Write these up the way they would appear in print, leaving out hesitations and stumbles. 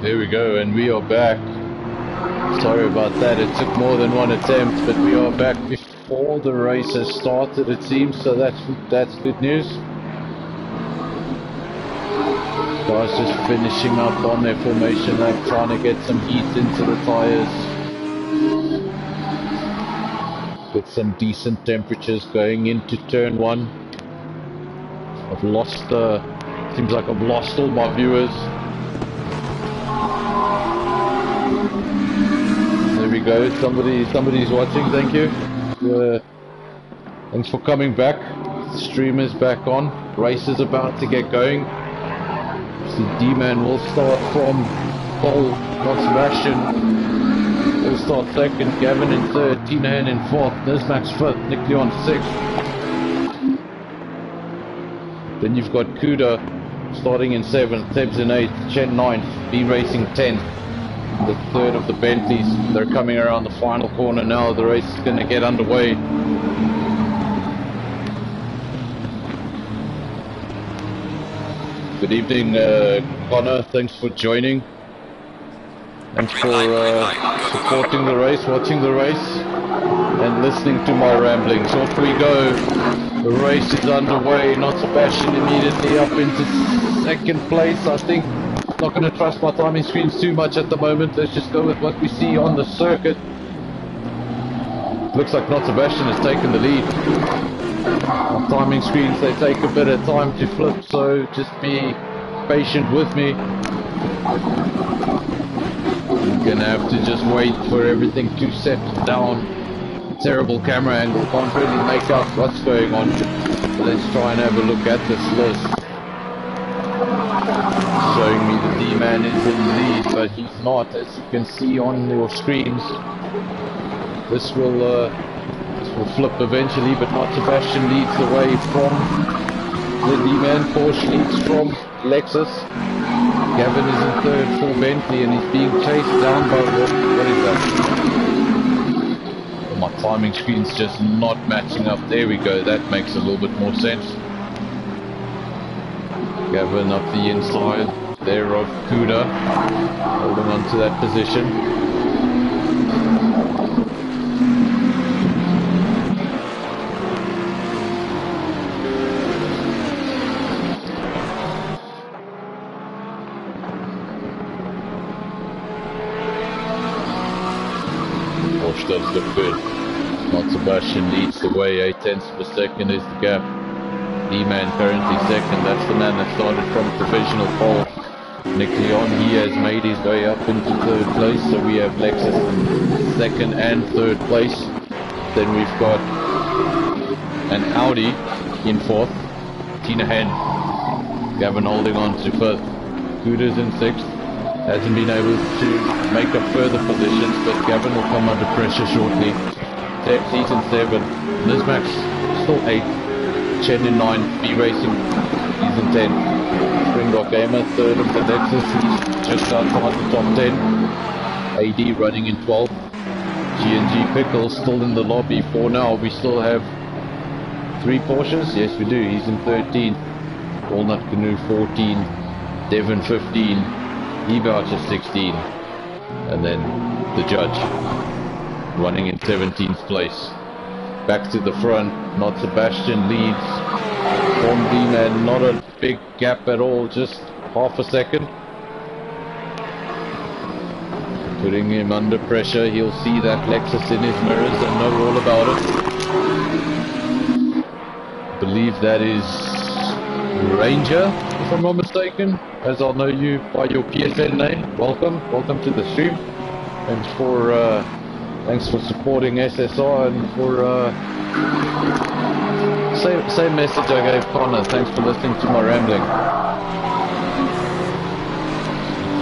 There we go, and we are back. Sorry about that, it took more than one attempt, but we are back before the race has started, it seems, so that's good news. Guys just finishing up on their formation lap, trying to get some heat into the tires. Get some decent temperatures going into turn one. Seems like I've lost all my viewers. There we go, somebody's watching, thank you. Thanks for coming back. The stream is back on. Race is about to get going. So D-Man will start from pole, not Sebastian. We'll start second, Gavin in third, Tinahan in fourth, Nismax fifth, Nick Leon sixth. Then you've got Kuda starting in seventh, Sebs in eighth, Chen ninth, B Racing 10th. The third of the Bentleys. They're coming around the final corner now. The race is going to get underway. Good evening, Connor. Thanks for joining. Thanks for supporting the race, watching the race, and listening to my ramblings. Off we go. The race is underway. Not Sebastian immediately up into second place, I think. Not going to trust my timing screens too much at the moment. Let's just go with what we see on the circuit. Looks like Not Sebastian has taken the lead. My timing screens, they take a bit of time to flip, so just be patient with me. I'm going to have to just wait for everything to settle down. Terrible camera angle, can't really make out what's going on. Let's try and have a look at this list. Showing me the D-Man is in the lead, but he's not, as you can see on your screens. This will flip eventually, but Not Sebastian leads the way from the D-Man. Porsche leads from Lexus. Gavin is in third for Bentley, and he's being chased down by what is that? Oh, my timing screen's just not matching up. There we go, that makes a little bit more sense. Gavin up the inside there of Kuda, holding on to that position. Porsche does look good. Not Sebastian leads the way, 8/10 per second is the gap. D-Man currently second, that's the man that started from provisional pole. Nick Leon, he has made his way up into third place, so we have Lexus in second and third place. Then we've got an Audi in fourth, Tinahan. Gavin holding on to fifth. Kuda's in sixth, hasn't been able to make up further positions, but Gavin will come under pressure shortly. Sebs, he's in seventh, Nismax still eighth. Chen in 9, B Racing, he's in 10. Springbok Gamer, third of the Lexus, he's just outside the top 10. AD running in 12. G&G Pickle still in the lobby for now. We still have 3 Porsches, yes we do, he's in 13. Walnut Canoe 14, Devon 15, E-Voucher 16. And then the judge running in 17th place. Back to the front, Not Sebastian leads from D-Man, not a big gap at all, just half a second. Putting him under pressure, he'll see that Lexus in his mirrors and know all about it. I believe that is Ranger, if I'm not mistaken, as I'll know you by your PSN name. Welcome to the stream. Thanks for supporting SSR and for same message I gave Connor. Thanks for listening to my rambling.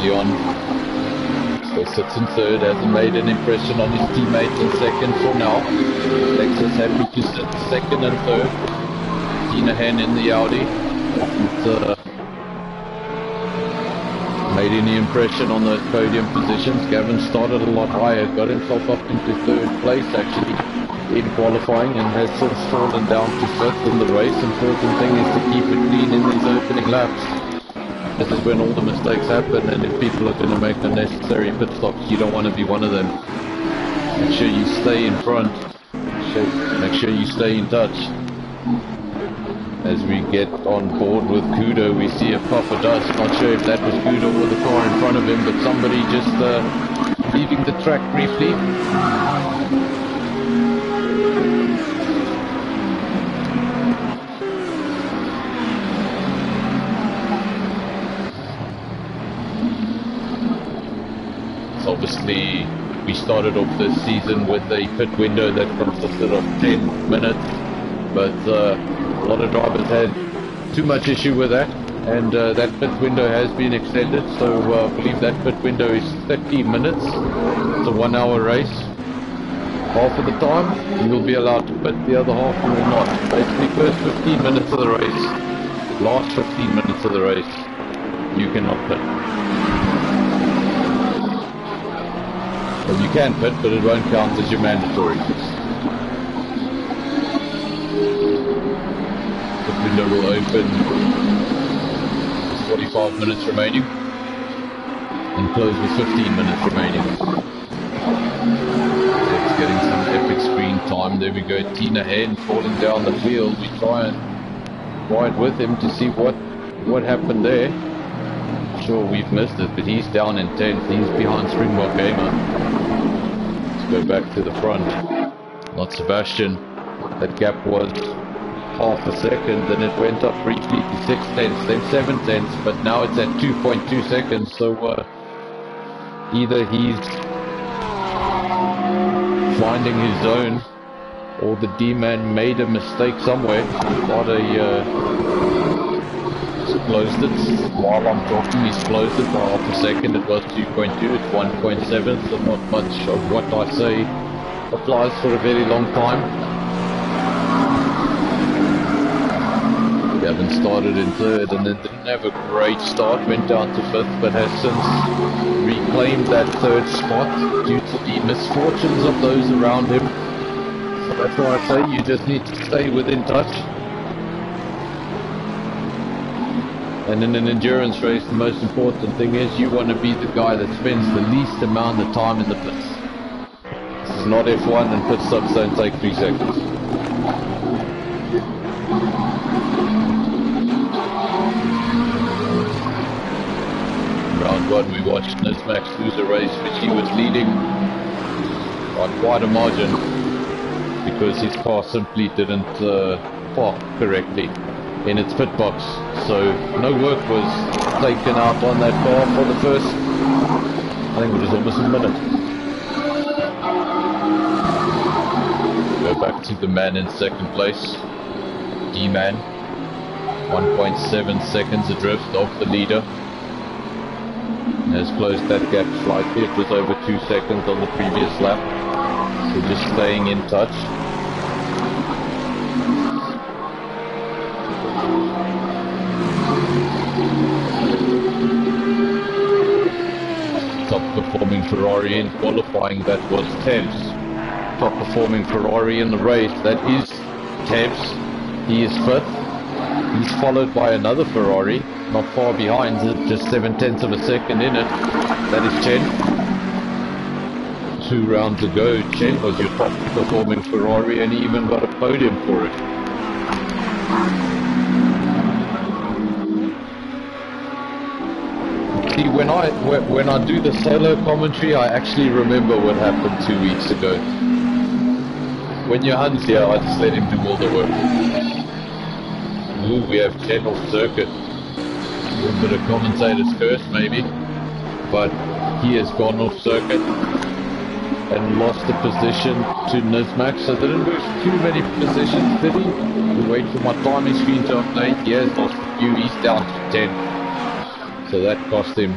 Leon still sits in third, hasn't made an impression on his teammates in second for now. Lexus happy to sit second and third. Tinahan in the Audi. Made any impression on those podium positions. Gavin started a lot higher, got himself up into third place actually in qualifying, and has since fallen down to fifth in the race. Important thing is to keep it clean in these opening laps. This is when all the mistakes happen, and if people are going to make unnecessary pit stops, you don't want to be one of them. Make sure you stay in front. Make sure you stay in touch. As we get on board with Kudo, we see a puff of dust. Not sure if that was Kudo or the car in front of him, but somebody just leaving the track briefly. So obviously, we started off this season with a pit window that consisted of 10 minutes, but a lot of drivers had too much issue with that, and that pit window has been extended, so I believe that pit window is 30 minutes. It's a 1 hour race. Half of the time you will be allowed to pit, the other half you will not. Basically first 15 minutes of the race, last 15 minutes of the race, you cannot pit. Well, you can pit, but it won't count as your mandatory. The window will open. There's 45 minutes remaining, and close with 15 minutes remaining. It's getting some epic screen time. There we go. Tina Hen falling down the field. We try and ride with him to see what happened there. Sure, we've missed it, but he's down in 10th. He's behind Springbok Gamer. Let's go back to the front. Not Sebastian. That gap was half a second, then it went up briefly to 6 tenths, then 7 tenths, but now it's at 2.2 seconds. So either he's finding his zone, or the D-man made a mistake somewhere. Got closed it while I'm talking. He's closed it by half a second. It was 2.2, it's 1.7, so not much of what I say applies for a very long time. We haven't started in third, and then didn't have a great start, went down to fifth, but has since reclaimed that third spot due to the misfortunes of those around him. So that's why I say you just need to stay within touch. And in an endurance race, the most important thing is you want to be the guy that spends the least amount of time in the pits. This is not F1, and pit stops don't take 3 seconds. Round 1 we watched Nizmax lose a race which he was leading by quite a margin because his car simply didn't park correctly in its pit box, so no work was taken out on that car for the first, I think it was almost a minute. Go back to the man in second place, D-Man, 1.7 seconds adrift off the leader. Has closed that gap slightly. It was over 2 seconds on the previous lap, so just staying in touch. Top performing Ferrari in qualifying, that was Tebs. Top performing Ferrari in the race, that is Tebs. He is 5th. He's followed by another Ferrari, not far behind, just 7 tenths of a second in it. That is Chen. 2 rounds to go. Chen was your top performing Ferrari, and he even got a podium for it. See, when I do the solo commentary, I actually remember what happened 2 weeks ago. When Johan's here, I just let him do all the work. Ooh, we have Chen off circuit. A little bit of commentator's curse maybe, but he has gone off circuit and lost the position to Nizmax, so didn't lose too many positions, did he? We wait for my timing screen to update. He has lost a few, he's down to 10. So that cost him.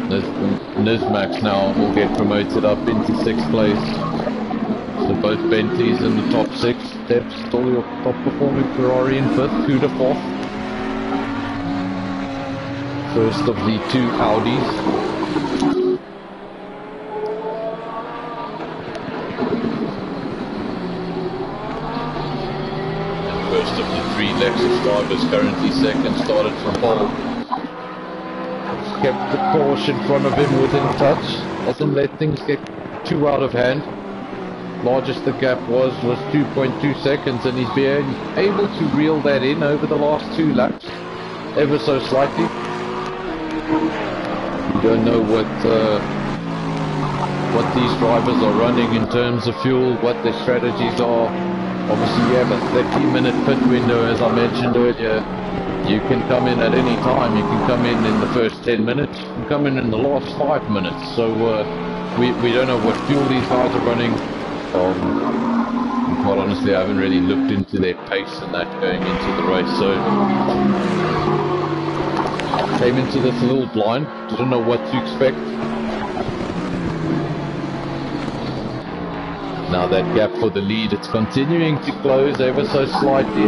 Nizmax now will get promoted up into 6th place. So both Bentleys in the top 6. Tebs still your top performing Ferrari in 5th, Kudo 4th. First of the 2 Audis. And first of the 3 Lexus drivers, currently 2nd, started from pole. kept the Porsche in front of him within touch, hasn't let things get too out of hand. Largest the gap was 2.2 seconds, and he's been able to reel that in over the last 2 laps, ever so slightly. We don't know what these drivers are running in terms of fuel, what their strategies are. Obviously you have a 30-minute pit window, as I mentioned earlier. You can come in at any time. You can come in the first 10 minutes, you can come in the last 5 minutes. So we don't know what fuel these guys are running. Quite honestly, I haven't really looked into their pace and that going into the race, so came into this a little blind, didn't know what to expect. Now that gap for the lead, it's continuing to close ever so slightly,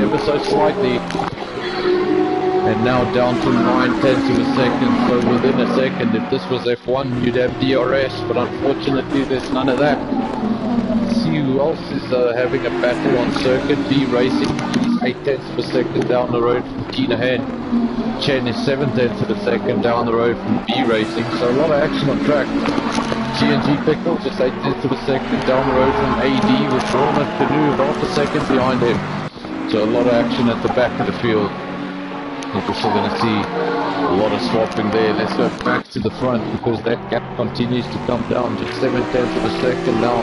and now down to 9/10 of a second. So within a second, if this was F1, you'd have DRS, but unfortunately there's none of that. See who else is having a battle on circuit. B Racing, he's 8/10 of a second down the road from Keenahan. Chen is 7/10 of a second down the road from B Racing, so a lot of action on track. G&G Pickle just 8/10 of a second down the road from AD, with Roma Canoe about a second behind him. So a lot of action at the back of the field. I think we're still going to see a lot of swapping there. Let's go back to the front, because that gap continues to come down. Just 7/10 of a second now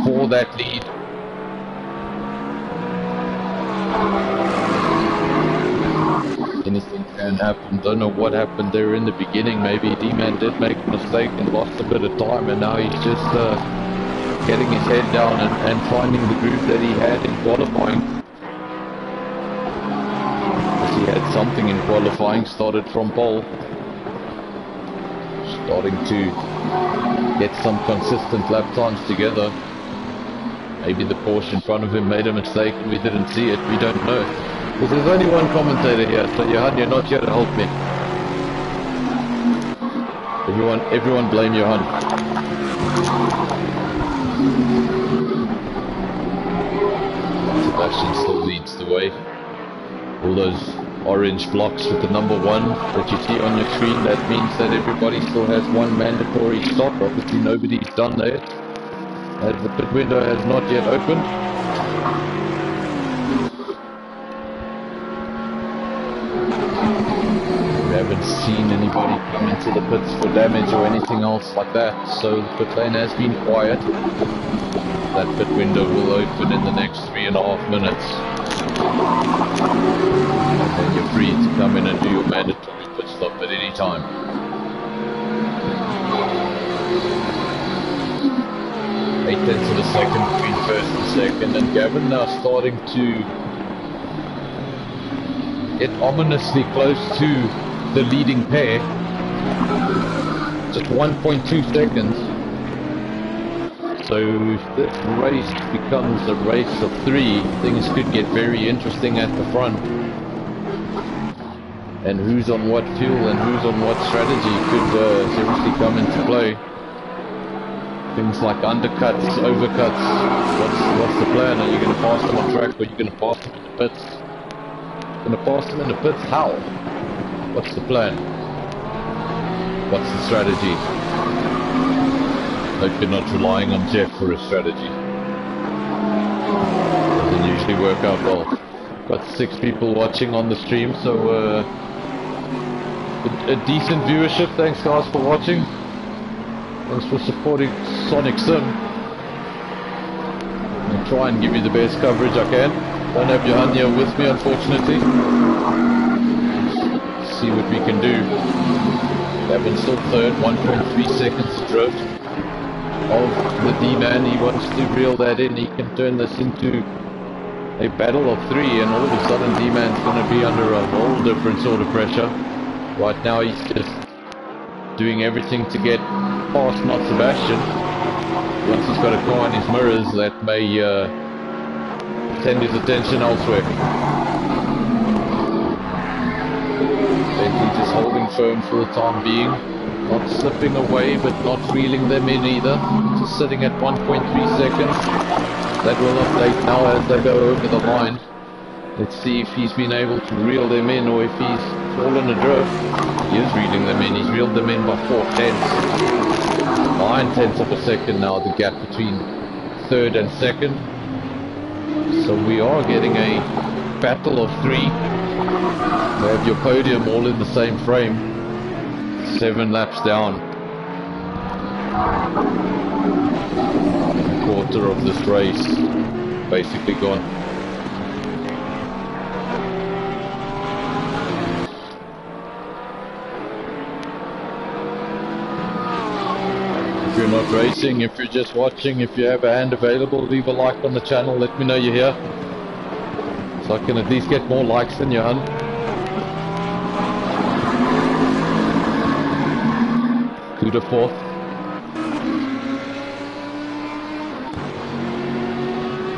for that lead. Anything can happen. Don't know what happened there in the beginning. Maybe D-Man did make a mistake and lost a bit of time, and now he's just getting his head down and finding the groove that he had in qualifying. He had something in qualifying, started from pole, starting to get some consistent lap times together. Maybe the Porsche in front of him made a mistake and we didn't see it, we don't know. Because there's only one commentator here, so Johan, you're not here to help me. Everyone blame Johan. Sebastian still leads the way. All those orange blocks with the number 1 that you see on your screen, that means that everybody still has one mandatory stop. Obviously nobody's done that, as the pit window has not yet opened. We haven't seen anybody come into the pits for damage or anything else like that, so the pit lane has been quiet. That pit window will open in the next 3.5 minutes. And then you're free to come in and do your mandatory pit stop at any time. Eight-tenths of a second between first and second, and Gavin now starting to get ominously close to the leading pair. Just 1.2 seconds. So if this race becomes a race of 3, things could get very interesting at the front. And who's on what fuel and who's on what strategy could seriously come into play. Things like undercuts, overcuts. What's the plan? Are you going to pass them on track, or are you going to pass them in the pits? Going to pass them in the pits? How? What's the plan? What's the strategy? Hope you're not relying on Jeff for a strategy. Doesn't usually work out well. Got 6 people watching on the stream, so a decent viewership. Thanks guys for watching. Thanks for supporting Sonic Sim. I'll try and give you the best coverage I can. Don't have Johan here with me, unfortunately. See what we can do. Gavin's still third, 1.3 seconds drove of the D-Man. He wants to reel that in. He can turn this into a battle of 3, and all of a sudden D-Man's going to be under a whole different sort of pressure. Right now he's just doing everything to get past not Sebastian. Once he's got a car in his mirrors, that may send his attention elsewhere. Bentley just holding firm for the time being. Not slipping away, but not reeling them in either. Just sitting at 1.3 seconds. That will update now as they go over the line. Let's see if he's been able to reel them in or if he's fallen adrift. He is reeling them in. He's reeled them in by 4 tenths. 9 tenths of a second now, the gap between third and second. So we are getting a battle of 3. You have your podium all in the same frame. 7 laps down. A quarter of this race basically gone. If you're not racing, if you're just watching, if you have a hand available, leave a like on the channel, let me know you're here, so I can at least get more likes than you, hun. To the 4th.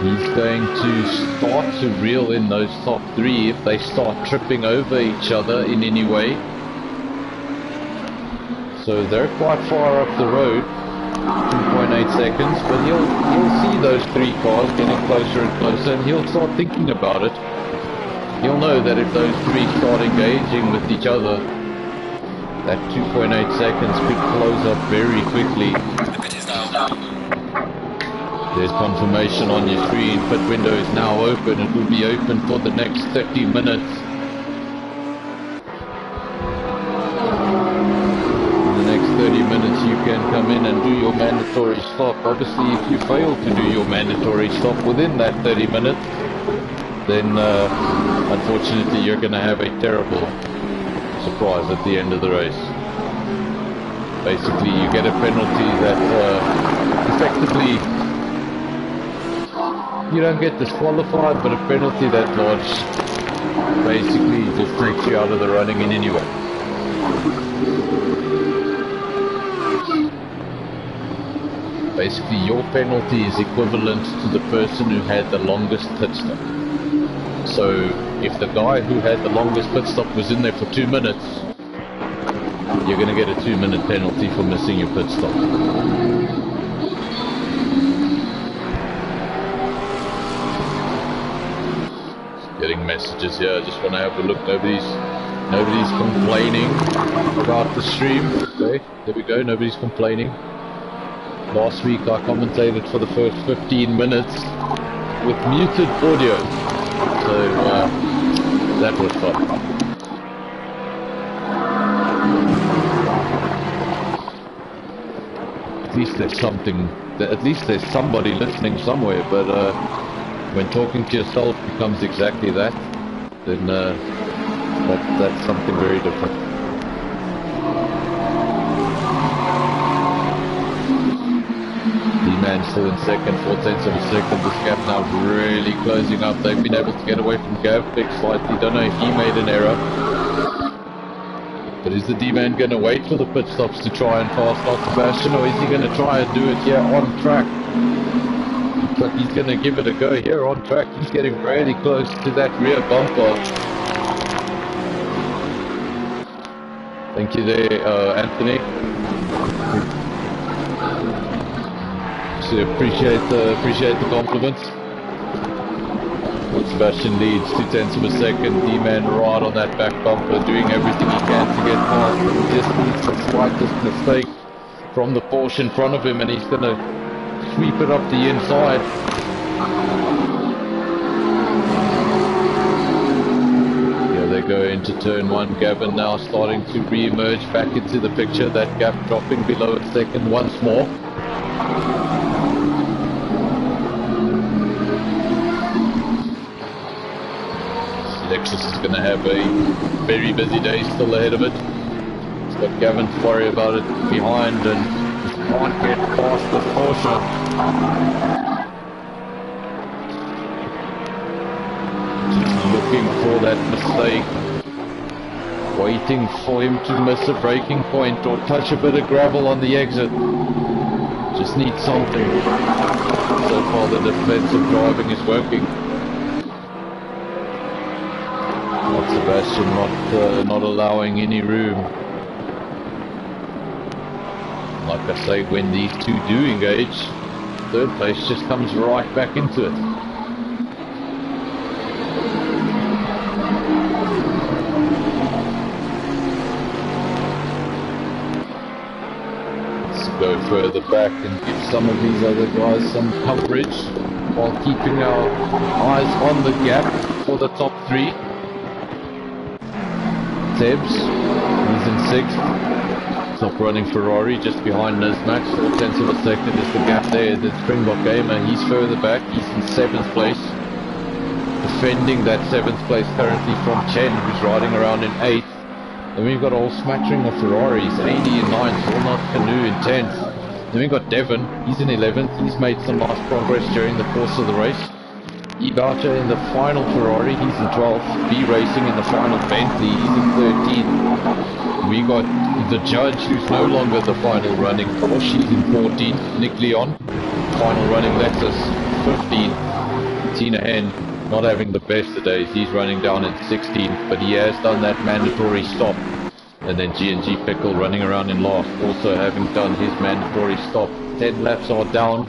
He's going to start to reel in those top 3 if they start tripping over each other in any way. So they're quite far up the road. 2.8 seconds, but he'll see those 3 cars getting closer and closer, and he'll start thinking about it. He'll know that if those 3 start engaging with each other, that 2.8 seconds could close up very quickly. There's confirmation on your screen. Pit window is now open. It will be open for the next 30 minutes. In the next 30 minutes you can come in and do your mandatory stop. Obviously if you fail to do your mandatory stop within that 30 minutes, then unfortunately you're going to have a terrible surprise at the end of the race. Basically you get a penalty that effectively, you don't get disqualified, but a penalty that large basically just takes you out of the running in any way. Basically your penalty is equivalent to the person who had the longest pit stop. So if the guy who had the longest pit stop was in there for 2 minutes, you're going to get a 2-minute penalty for missing your pit stop. Getting messages here. I just want to have a look. Nobody's complaining about the stream. Okay, there we go. Nobody's complaining. Last week I commentated for the first 15 minutes with muted audio, so that was fun. At least there's something. At least there's somebody listening somewhere. But when talking to yourself becomes exactly that, then that's something very different. D-Man still in second, 4 tenths of a second. This gap now really closing up. They've been able to get away from Gav Big slightly. Don't know if he made an error. But is the D-Man going to wait for the pit stops to try and pass out Sebastian, or is he going to try and do it here on track? Looks like he's going to give it a go here on track. He's getting really close to that rear bumper. Thank you there, Anthony. So appreciate the compliments. Sebastian leads 2 tenths of a second. D-Man right on that back bumper, doing everything he can to get past. But he just needs the slightest mistake from the Porsche in front of him, and he's going to sweep it up the inside. Here they go into turn 1. Gavin now starting to re-emerge back into the picture. That gap dropping below a second once more. Lexus is going to have a very busy day still ahead of it. It's got Gavin to worry about it behind, and can't get past the Porsche. Just looking for that mistake, waiting for him to miss a braking point or touch a bit of gravel on the exit. Just need something. So far the defensive driving is working. Sebastian not allowing any room. Like I say, when these two do engage, third place just comes right back into it. go further back and give some of these other guys some coverage while keeping our eyes on the gap for the top three. Sebs, he's in 6th. Top running Ferrari just behind Nismax. 4/10 of a second is the gap there. The Springbok Gamer, he's further back. He's in 7th place. Defending that 7th place currently from Chen, who's riding around in 8th. Then we've got a whole smattering of Ferraris. 80 in 9th, Walnut Canoe in 10th. Then we've got Devon, he's in 11th. He's made some nice progress during the course of the race. Igacha in the final Ferrari, he's in 12th. B Racing in the final Bentley, he's in 13th. We got the Judge, who's no longer the final running Porsche, he's in 14th. Nick Leon, final running Lexus, 15th. Tina Hen, not having the best of days, he's running down in 16th, but he has done that mandatory stop. And then G&G Pickle running around in last, also having done his mandatory stop. 10 laps are down.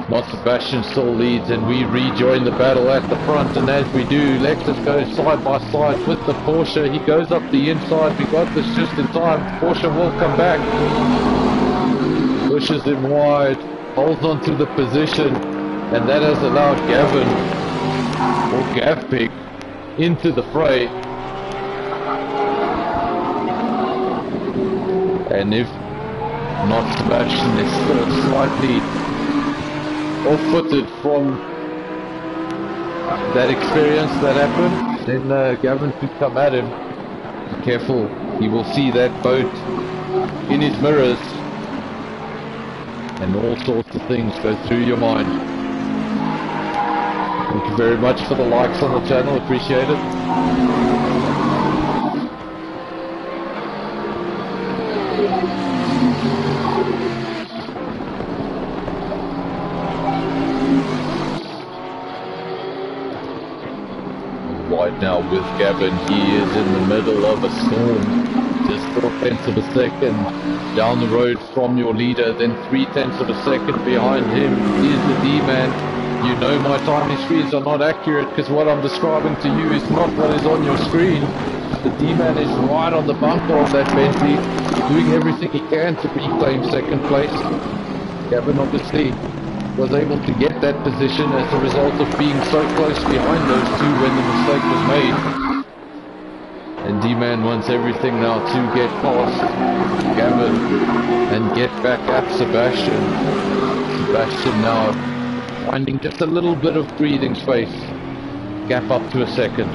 Not Sebastian still leads, and we rejoin the battle at the front, and as we do, Lexus goes side by side with the Porsche. He goes up the inside. We got this just in time. Porsche will come back. Pushes him wide, holds on to the position, and that has allowed Gavin, or Gavpig, into the fray. And if not, Sebastian is still slightly off-footed from that experience that happened, then Gavin could come at him. Be careful, he will see that boat in his mirrors, and all sorts of things go through your mind. Thank you very much for the likes on the channel, appreciate it. Right now with Gavin, he is in the middle of a storm. Just 4/10 of a second down the road from your leader, then 3/10 of a second behind him is the D-Man. You know my time histories are not accurate because what I'm describing to you is not what is on your screen. The D-Man is right on the bumper of that Bentley, doing everything he can to reclaim 2nd place. Gavin obviously was able to get that position as a result of being so close behind those two when the mistake was made. And D-Man wants everything now to get past Gavin and get back at Sebastian. Sebastian now finding just a little bit of breathing space. Gap up to a second.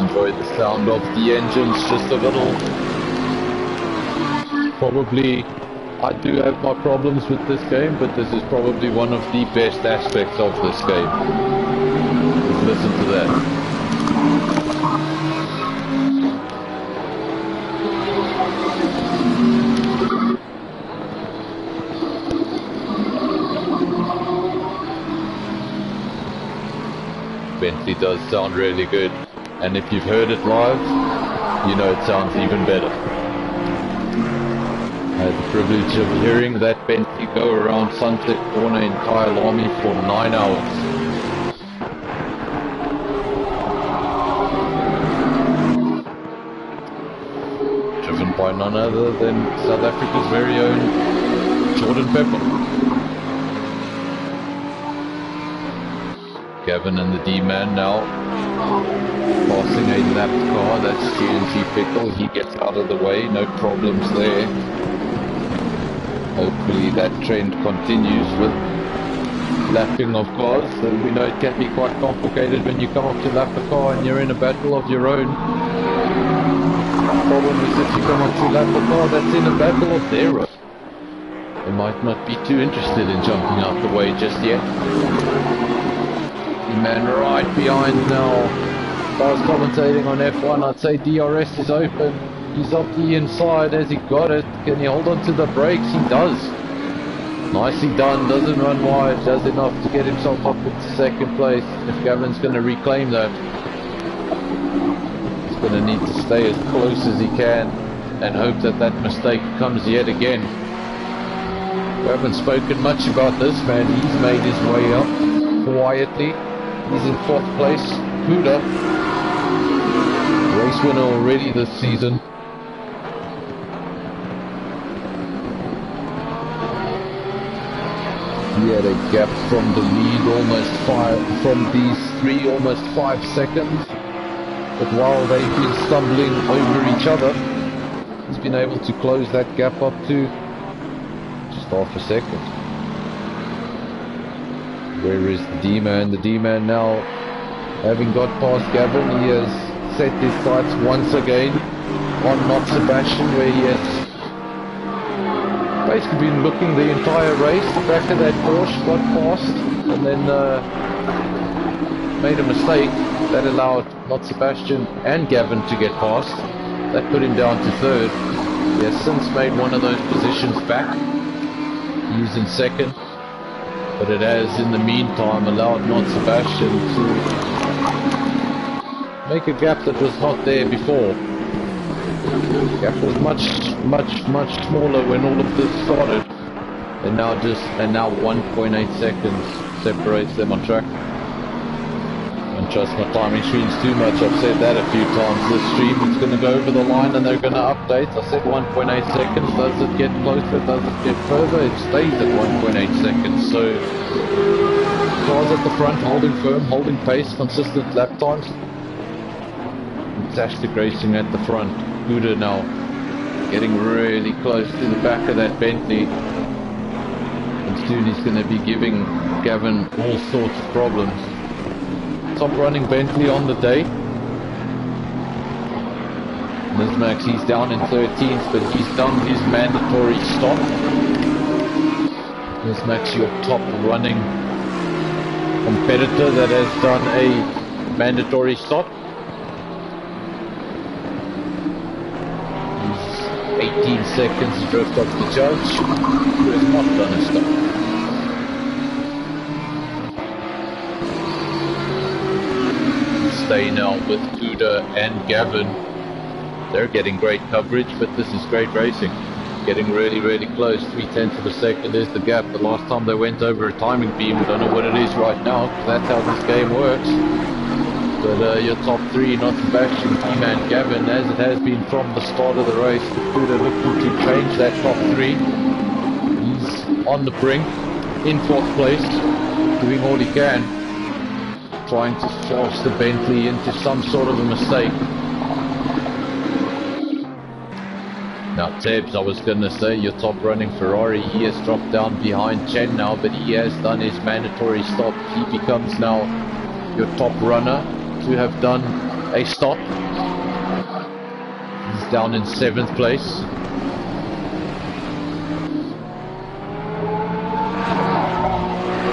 Enjoy the sound of the engines just a little. Probably, I do have my problems with this game, but this is probably one of the best aspects of this game. Just listen to that. Bentley does sound really good. And if you've heard it live, you know it sounds even better. I had the privilege of hearing that Bentley go around Sunset Corner in Kyalami for 9 hours. Driven by none other than South Africa's very own Jordan Pepper. Gavin and the D-Man now passing a lapped car, that's G&G Pickle. He gets out of the way, no problems there. Hopefully that trend continues with lapping of cars. So we know it can be quite complicated when you come up to lap a car and you're in a battle of your own. The problem is if you come up to lap a car that's in a battle of their own, they might not be too interested in jumping out the way just yet. Man right behind now. If I was commentating on F1, I'd say DRS is open. He's up the inside. Has he got it? Can he hold on to the brakes? He does. Nicely done. Doesn't run wide. Does enough to get himself up into 2nd place. If Gavin's going to reclaim that. going to need to stay as close as he can and hope that that mistake comes yet again. We haven't spoken much about this man. He's made his way up quietly. He's in 4th place. Huda, race winner already this season. He had a gap from the lead almost 5 seconds. But while they've been stumbling over each other, he's been able to close that gap up to just half a second. Where is the D-Man? The D-Man now, having got past Gavin, he has set his sights once again on Not Sebastian, where he has basically been looking the entire race. The back of that Porsche got past and then made a mistake that allowed Not Sebastian and Gavin to get past. That put him down to 3rd. He has since made one of those positions back. He's in 2nd, but it has in the meantime allowed Not Sebastian to make a gap that was not there before. The gap was much smaller when all of this started, and now 1.8 seconds separates them on track. Don't trust my timing screens too much. I've said that a few times this stream. It's going to go over the line and they're going to update. I said 1.8 seconds. Does it get closer? Does it get further? It stays at 1.8 seconds. So cars at the front holding firm, holding pace, consistent lap times. Fantastic racing at the front. Huda now getting really close to the back of that Bentley, and soon he's going to be giving Gavin all sorts of problems. Top running Bentley on the day. Nismax, he's down in 13th, but he's done his mandatory stop. Nismax, your top running competitor that has done a mandatory stop. 18 seconds drift off the judge, who has not done a stop. Stay now with Huda and Gavin. They're getting great coverage, but this is great racing. Getting really close. 3/10 of a second is the gap. The last time they went over a timing beam, we don't know what it is right now, because that's how this game works. But your top 3, Not Sebastian, D-Man, Gavin, as it has been from the start of the race. Huda looking to change that top 3. He's on the brink, in 4th place, doing all he can, trying to force the Bentley into some sort of a mistake. Now Tebs, I was going to say, your top running Ferrari, he has dropped down behind Chen now, but he has done his mandatory stop. He becomes now your top runner to have done a stop. He's down in 7th place.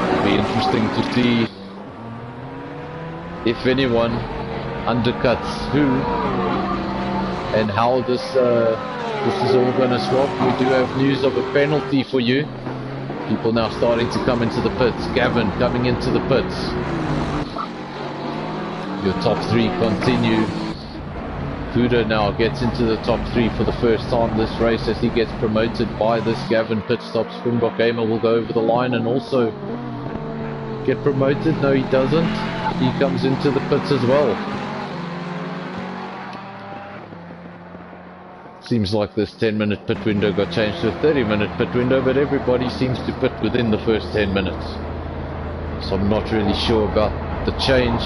It'll be interesting to see if anyone undercuts who and how this is all going to swap. We do have news of a penalty for you. People now starting to come into the pits. Gavin coming into the pits. Your top 3 continue. Huda now gets into the top 3 for the first time this race as he gets promoted by this Gavin pit stop. Springbok Gamer will go over the line and also get promoted. No, he doesn't. He comes into the pits as well. Seems like this 10-minute pit window got changed to a 30-minute pit window, but everybody seems to pit within the first 10 minutes. So I'm not really sure about the change.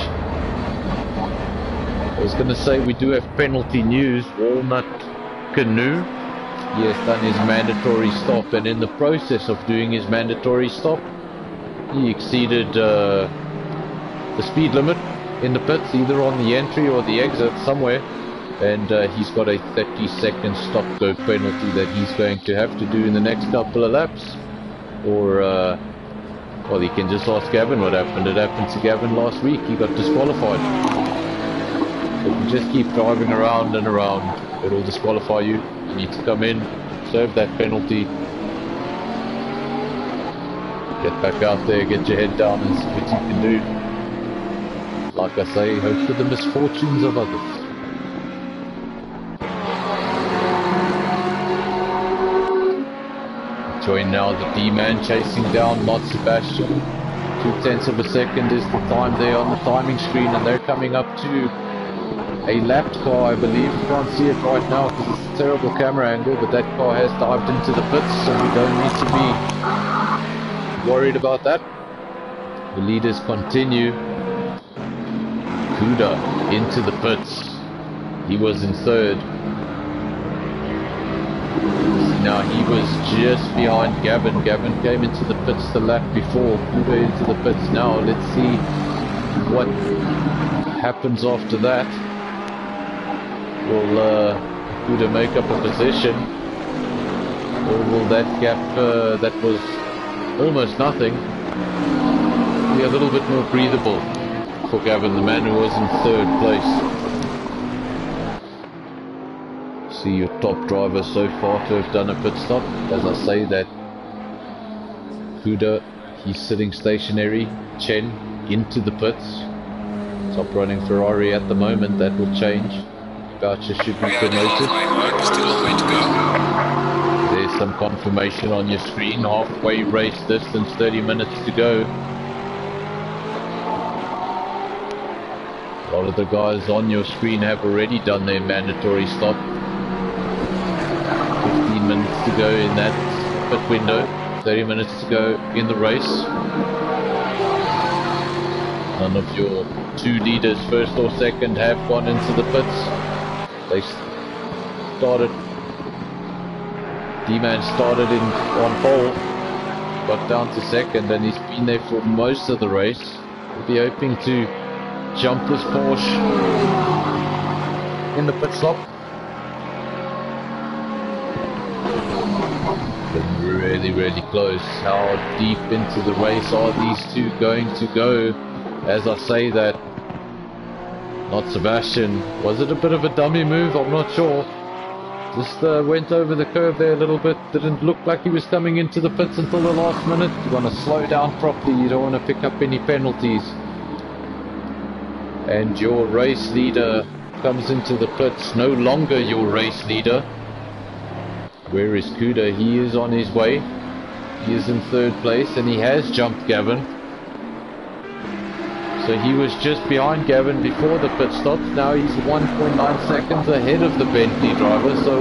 I was going to say we do have penalty news. Walnut Canoe, he has done his mandatory stop, and in the process of doing his mandatory stop, he exceeded the speed limit in the pits, either on the entry or the exit somewhere, and he's got a 30-second stop-go penalty that he's going to have to do in the next couple of laps, or well, he can just ask Gavin what happened. It happened to Gavin last week. He got disqualified. If you just keep driving around and around, it'll disqualify you. You need to come in, serve that penalty, get back out there, get your head down and see what you can do. Like I say, hope for the misfortunes of others. Rejoin now the D-man chasing down Not Sebastian. 0.2 of a second is the time there on the timing screen, and they're coming up to a lapped car, I believe. Can't see it right now because it's a terrible camera angle, but that car has dived into the pits, so we don't need to be worried about that. The leaders continue. Kuda into the pits. He was in third. Now he was just behind Gavin. Gavin came into the pits the lap before. Kuda into the pits now. Let's see what happens after that. Will Kuda make up a position? Or will that gap, that was almost nothing, be a little bit more breathable for Gavin, the man who was in third place? See your top driver so far to have done a pit stop. As I say that, Kuda, he's sitting stationary. Chen into the pits. Top running Ferrari at the moment. That will change. Boucher should be promoted. There's some confirmation on your screen. Halfway race distance, 30 minutes to go. A lot of the guys on your screen have already done their mandatory stop. 15 minutes to go in that pit window, 30 minutes to go in the race. None of your two leaders, first or second, have gone into the pits. They started, D-Man started on pole, got down to second, and he's been there for most of the race. We'll be hoping to jump this Porsche in the pit stop. Really close. How deep into the race are these two going to go? As I say that, Not Sebastian, was it a bit of a dummy move? I'm not sure. Just went over the curve there a little bit. Didn't look like he was coming into the pits until the last minute. You want to slow down properly. You don't want to pick up any penalties. And your race leader comes into the pits. No longer your race leader. Where is Kuda? He is on his way. He is in third place and he has jumped Gavin. So he was just behind Gavin before the pit stops. Now he's 1.9 seconds ahead of the Bentley driver. So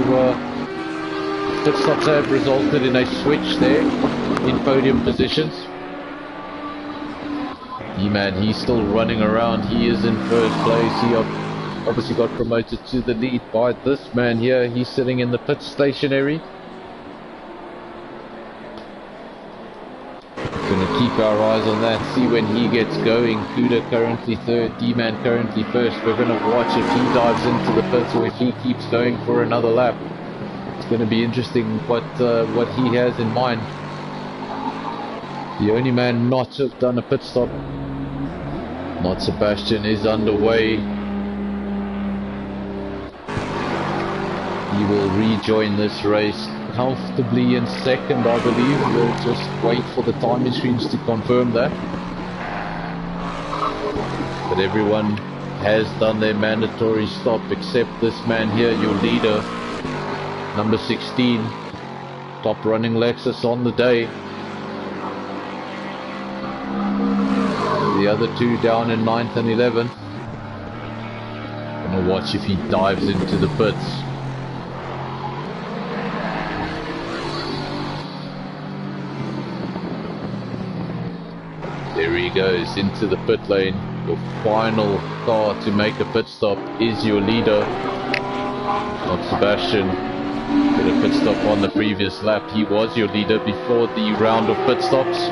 pit stops have resulted in a switch there in podium positions. E-Man, he's still running around. He is in first place. He obviously got promoted to the lead by this man here. He's sitting in the pit stationary. Gonna keep our eyes on that, see when he gets going. Kuda currently third, D-Man currently first. We're gonna watch if he dives into the pits or if he keeps going for another lap. It's gonna be interesting what he has in mind. The only man not to have done a pit stop. Not Sebastian is underway. He will rejoin this race comfortably in second, I believe. We'll just wait for the timing screens to confirm that. But everyone has done their mandatory stop except this man here, your leader, number 16, top running Lexus on the day. The other two down in 9th and 11th. Gonna watch if he dives into the pits. There he goes into the pit lane. Your final car to make a pit stop is your leader. Not Sebastian. Did a pit stop on the previous lap. He was your leader before the round of pit stops.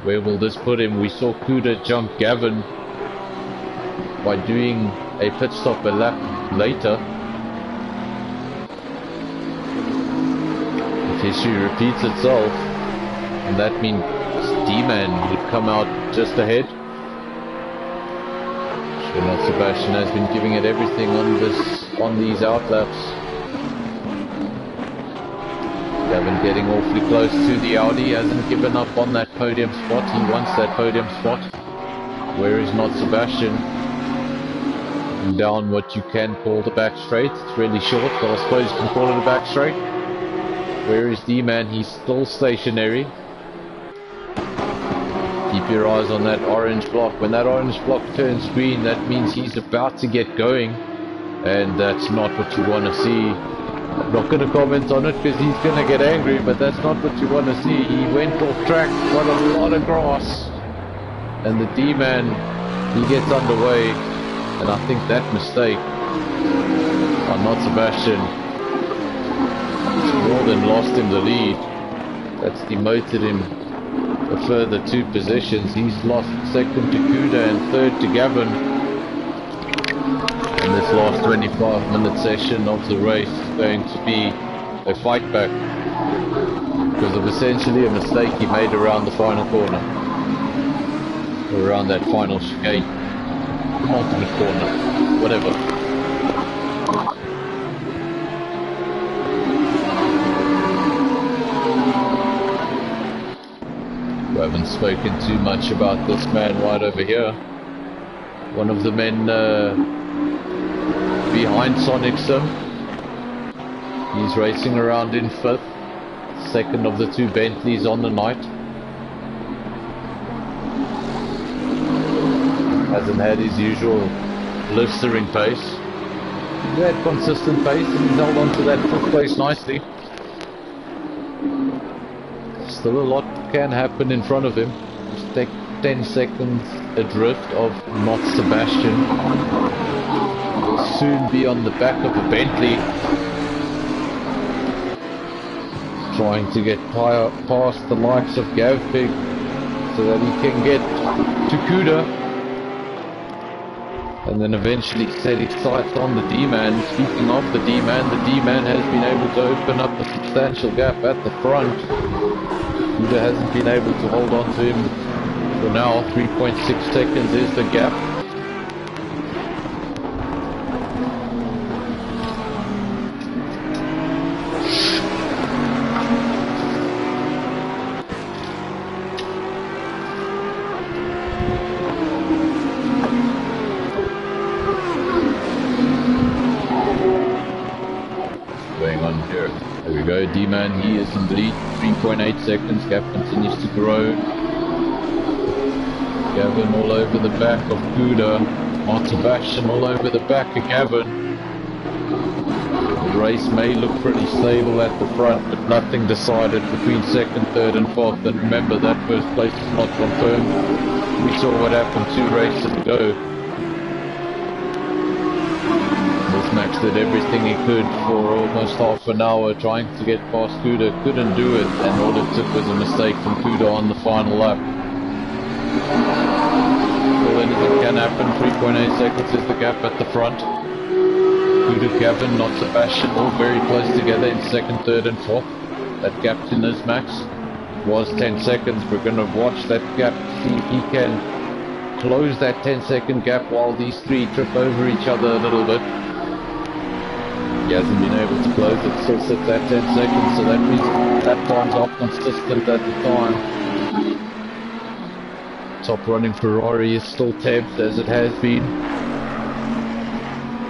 Where will this put him? We saw Kuda jump Gavin by doing a pit stop a lap later. If history repeats itself, and that means D-Man would come out just ahead. Sure, Not Sebastian has been giving it everything on these outlaps. Gavin getting awfully close to the Audi, hasn't given up on that podium spot. He wants that podium spot. Where is Not Sebastian? Down what you can call the back straight. It's really short, but I suppose you can call it a back straight. Where is D-Man? He's still stationary. Keep your eyes on that orange block. When that orange block turns green, that means he's about to get going. And that's not what you want to see. I'm not going to comment on it because he's going to get angry, but that's not what you want to see. He went off track, got a lot of grass. And the D-Man, he gets underway. And I think that mistake on Not Sebastian more than lost him the lead. That's demoted him a further 2 positions. He's lost second to Kuda and third to Gavin in this last 25-minute session of the race. Going to be a fight back because of essentially a mistake he made around the final corner, around that final chicane, ultimate corner, whatever. We haven't spoken too much about this man right over here. One of the men behind Sonic Sim. He's racing around in 5th, second of the 2 Bentleys on the night. Hasn't had his usual blistering pace. He's had consistent pace and he's held on to that 5th place nicely. Still a lot can happen in front of him. Just take 10 seconds adrift of Not Sebastian. Will soon be on the back of a Bentley, trying to get past the likes of Gavpig so that he can get to Kuda and then eventually set his sights on the D-Man. Speaking of the D-Man has been able to open up a substantial gap at the front. Kuda hasn't been able to hold on to him for now. 3.6 seconds is the gap. D-Man, he is in the lead, 3.8 seconds, gap continues to grow. Gavin all over the back of Kuda, Not Sebastian all over the back of Gavin. The race may look pretty stable at the front, but nothing decided between 2nd, 3rd and 4th, and remember that 1st place is not confirmed. We saw what happened 2 races ago. Max did everything he could for almost half an hour trying to get past Kuda, couldn't do it, and all it took was a mistake from Kuda on the final lap. Well, anything can happen. 3.8 seconds is the gap at the front. Kuda, Gavin, Not Sebastian, all very close together in 2nd, 3rd and 4th. That gap to Nizmax was 10 seconds. We're going to watch that gap, see if he can close that 10-second gap while these 3 trip over each other a little bit. He hasn't been able to close it, still sits at 10 seconds, so that means that time's not consistent at the time. Top running Ferrari is still tabbed as it has been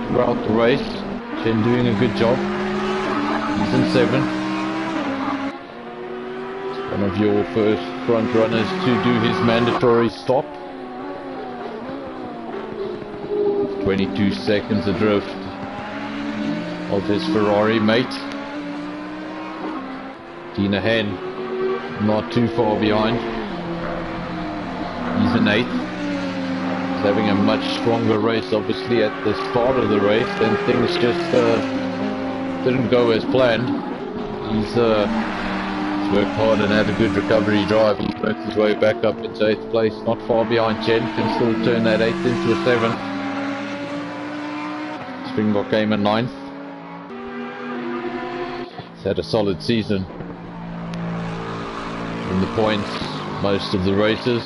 throughout the race. Chen doing a good job. He's in 7th. One of your first front runners to do his mandatory stop. 22 seconds adrift of his Ferrari mate. Dina Hen not too far behind. He's in 8th. He's having a much stronger race obviously at the start of the race, then things just didn't go as planned. He's worked hard and had a good recovery drive. He's worked his way back up into 8th place, not far behind Chen, can still turn that 8th into a 7th. Springbok came in 9th. Had a solid season in the points most of the races,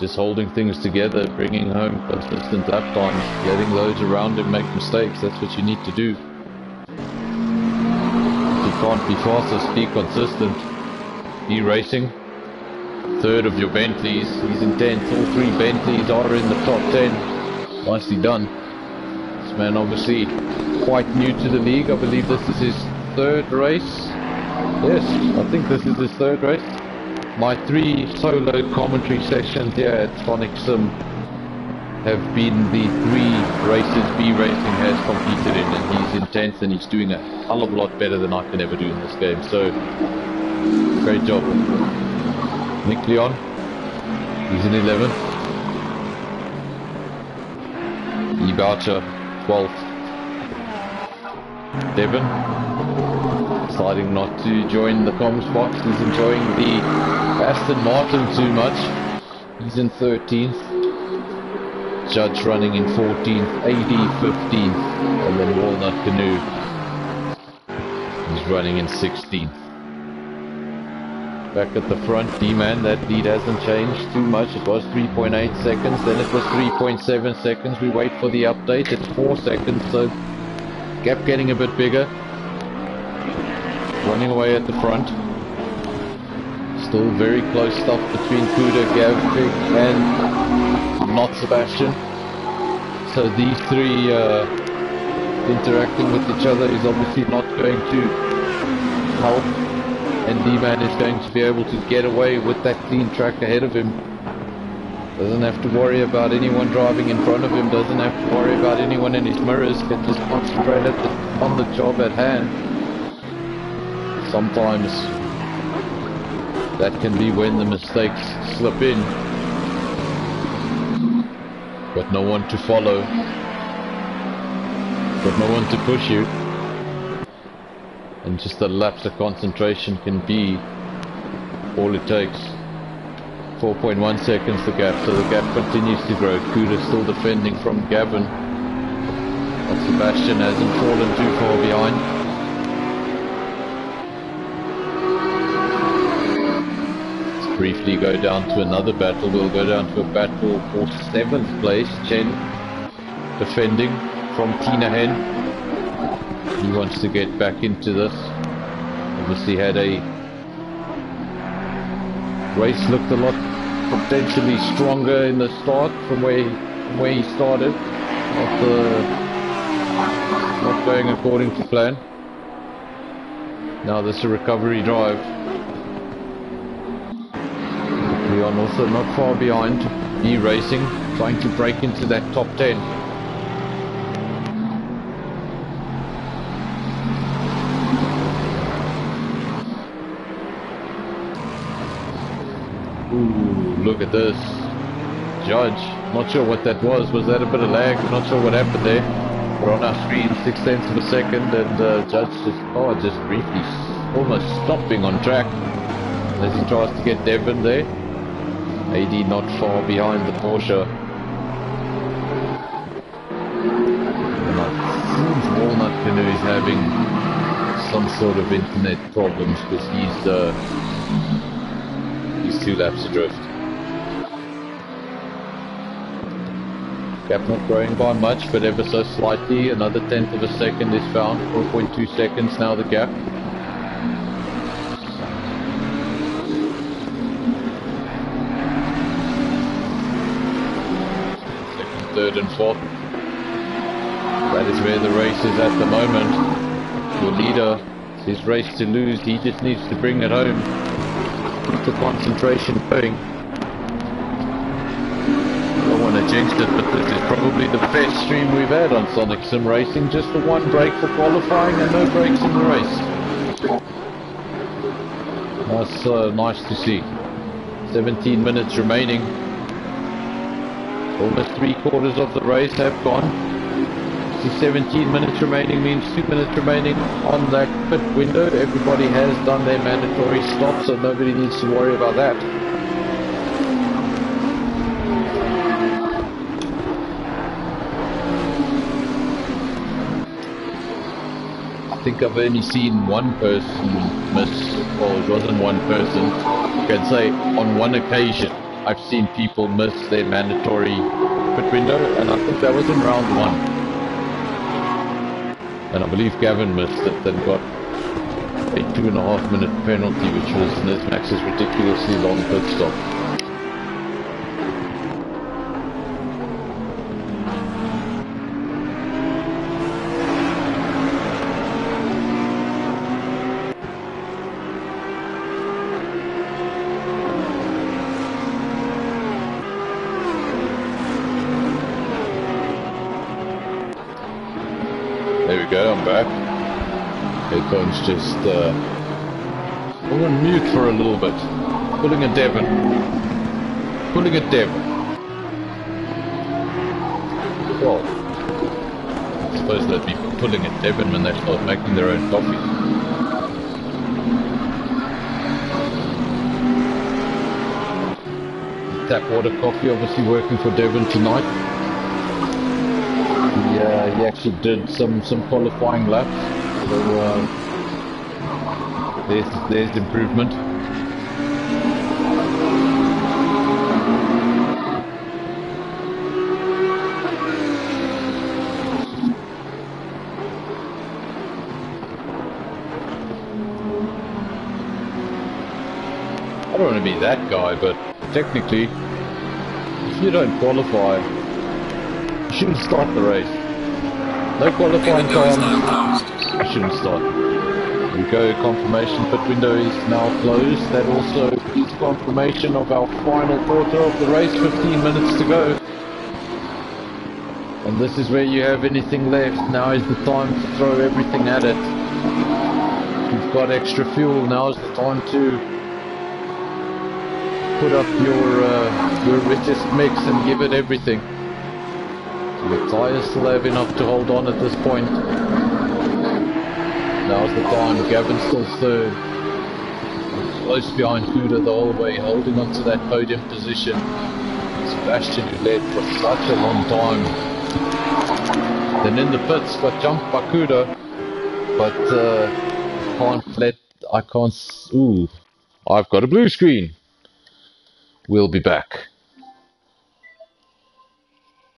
just holding things together, bringing home consistent lap times, letting those around him make mistakes. That's what you need to do. If you can't be fastest, be consistent, be racing. 3rd of your Bentleys, he's in 10th. All 3 Bentleys are in the top 10. Nicely done. This man obviously quite new to the league. I believe this is his third race. Yes, I think this is his third race. My 3 solo commentary sessions here at Sonic Sim have been the 3 races B Racing has competed in, and he's intense and he's doing a hell of a lot better than I can ever do in this game. So, great job. Nick Leon, he's in 11th. Ibaucha, 12th. Devon, deciding not to join the comms box. He's enjoying the Aston Martin too much. He's in 13th. Judge running in 14th. AD 15th. And then Walnut Canoe, he's running in 16th. Back at the front, D-Man, that lead hasn't changed too much. It was 3.8 seconds, then it was 3.7 seconds. We wait for the update, it's 4 seconds, so gap getting a bit bigger. Running away at the front. Still very close stuff between Kuda, Gav, Pig and Not Sebastian. So these 3 interacting with each other is obviously not going to help. And D-Man is going to be able to get away with that clean track ahead of him. Doesn't have to worry about anyone driving in front of him, doesn't have to worry about anyone in his mirrors, can just concentrate on the job at hand. Sometimes that can be when the mistakes slip in. But no one to follow. But no one to push you. And just a lapse of concentration can be all it takes. 4.1 seconds the gap, so the gap continues to grow. Kuda still defending from Gavin. But Sebastian hasn't fallen too far behind. Let's briefly go down to another battle. We'll go down to a battle for 7th place. Chen defending from Tina Hen. He wants to get back into this. Obviously had a race looked a lot potentially stronger in the start from where he started. Not going according to plan. Now this is a recovery drive. Leon also not far behind. B Racing trying to break into that top 10. Look at this. Judge, not sure what that was. Was that a bit of lag? Not sure what happened there. We're on our screen, 0.6 of a second, and Judge just briefly almost stopping on track as he tries to get Devon there. AD not far behind the Porsche. And it seems Walnut Canoe is having some sort of internet problems because he's 2 laps adrift. Gap not growing by much, but ever so slightly. Another 1/10 of a second is found. 4.2 seconds now the gap. Second, third and fourth. That is where the race is at the moment. Your leader, it's his race to lose. He just needs to bring it home. Keep the concentration going. I don't want to jinx it, but this is probably the best stream we've had on Sonic Sim Racing. Just the 1 break for qualifying and no breaks in the race. That's nice to see. 17 minutes remaining. Almost 3/4 of the race have gone. 17 minutes remaining means 2 minutes remaining on that pit window. Everybody has done their mandatory stop, so nobody needs to worry about that. I think I've only seen one person miss, well, it wasn't one person. You can say on one occasion I've seen people miss their mandatory pit window, and I think that was in round 1. And I believe Gavin missed it and got a 2.5 minute penalty, which was Nizmax's ridiculously long pit stop. There we go, I'm back. Headphones just, I'm on mute for a little bit. Pulling a Devon. Pulling a Devon. Well, I suppose they'd be pulling a Devon when they start making their own coffee. Tap water coffee obviously working for Devon tonight. He actually did some qualifying laps, so there's improvement. I don't want to be that guy, but technically, if you don't qualify, you shouldn't start the race. No qualifying time, you shouldn't start. There we go, confirmation pit window is now closed. That also is confirmation of our final quarter of the race, 15 minutes to go. And this is where you have anything left. Now is the time to throw everything at it. If you've got extra fuel, now is the time to put up your richest mix and give it everything. So the tyres still have enough to hold on at this point. Now's the time. Gavin's still third. Close behind Huda the whole way, holding on to that podium position. Sebastian, who led for such a long time. Then in the pits got jumped by Kuda, but I've got a blue screen. We'll be back.